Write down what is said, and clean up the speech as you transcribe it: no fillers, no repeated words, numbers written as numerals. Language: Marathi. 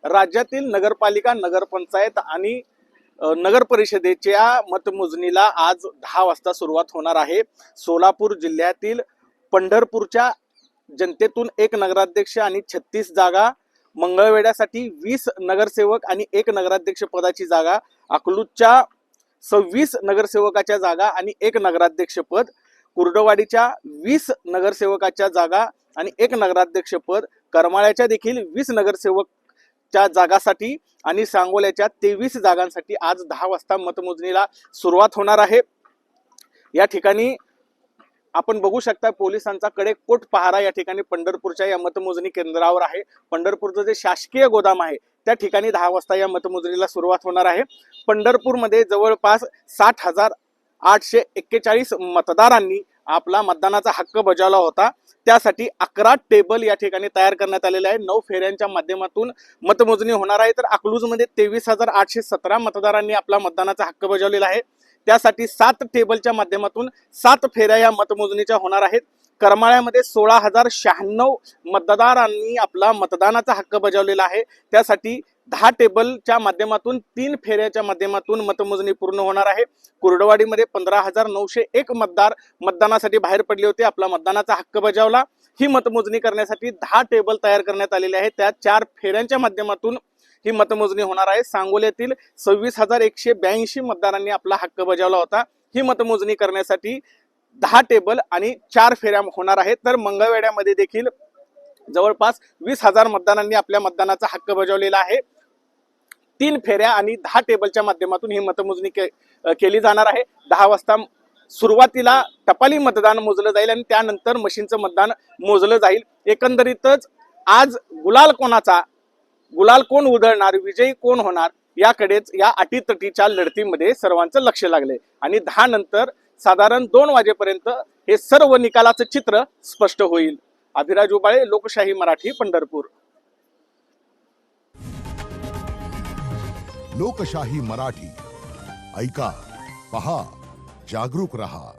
राज्यातील नगरपालिका, नगरपंचायत आणि नगर परिषदेच्या मतमोजणीला आज 10 वाजता सुरुवात होणार आहे। सोलापूर जिल्ह्यातील पंढरपूरच्या जनतेतून 1 नगराध्यक्ष आणि 36 जागा, मंगळवेढ्यासाठी 20 नगरसेवक आणि 1 नगराध्यक्ष पदाची जागा, अकलूजच्या 26 नगरसेवकाच्या जागा आणि 1 नगराध्यक्ष पद, कुर्डवाडीच्या 20 नगरसेवकाच्या जागा आणि 1 नगराध्यक्ष पद, करमाळ्याच्या देखील 20 नगरसेवकच्या जागासाठी आणि सांगोल्याच्या 23 जागांसाठी आज 10 वाजता मतमोजणीला सुरुवात होणार आहे। या ठिकाणी आपण बघू शकता पोलिसांचा कडेकोट पहारा या ठिकाणी पंढरपूरच्या या मतमोजणी केंद्रावर आहे। पंढरपूरचं जे शासकीय गोदाम आहे त्या ठिकाणी 10 वाजता या मतमोजणीला सुरुवात होणार आहे। पंढरपूरमध्ये जवळपास 60,841 मतदारांनी आपला मतदानाचा हक्क बजावला होता। त्यासाठी 11 टेबल या ठिकाणी तयार करण्यात आलेले आहे। 9 फेऱ्यांच्या माध्यमातून मतमोजणी होणार आहे। तर अकलूजमध्ये 23,817 मतदारांनी आपला मतदानाचा हक्क बजावलेला आहे। त्यासाठी 7 टेबलच्या माध्यमातून 7 फेऱ्या या मतमोजणीच्या होणार आहेत। करमाळ्यामध्ये 16,096 मतदारांनी आपला मतदानाचा हक्क बजावलेला आहे। त्यासाठी 10 टेबलच्या माध्यमातून 3 फेऱ्याच्या माध्यमातून मतमोजणी पूर्ण होणार आहे। कुर्डवाडीमध्ये 15,901 मतदार मतदानासाठी बाहेर पडले होते, आपला मतदानाचा हक्क बजावला। ही मतमोजणी करण्यासाठी 10 टेबल तयार करण्यात आलेले आहेत। त्या 4 फेऱ्यांच्या माध्यमातून ही मतमोजणी होणार आहे। सांगोल्यातील 26,182 मतदारांनी आपला हक्क बजावला होता। ही मतमोजणी करण्यासाठी 10 टेबल आणि 4 फेऱ्या होणार आहेत। तर मंगळवेढ्यामध्ये देखील जवळपास 20,000 मतदारांनी आपल्या मतदानाचा हक्क बजावलेला आहे। 3 फेऱ्या आणि 10 टेबलच्या माध्यमातून ही मतमोजणी केली जाणार आहे। 10 वाजता सुरुवातीला टपाली मतदान मोजलं जाईल आणि त्यानंतर मशीनचं मतदान मोजलं जाईल। एकंदरीतच आज गुलाल कोण उधळणार, विजयी कोण होणार याकडेच या अटीतटीच्या लढतीमध्ये सर्वांचं लक्ष लागले आणि 10 नंतर साधारण 2 वाजेपर्यंत हे सर्व निकालाचं चित्र स्पष्ट होईल। अभिराज उबाळे, लोकशाही मराठी, पंढरपूर। लोकशाही मराठी ऐका, पहा, जागरूक रहा।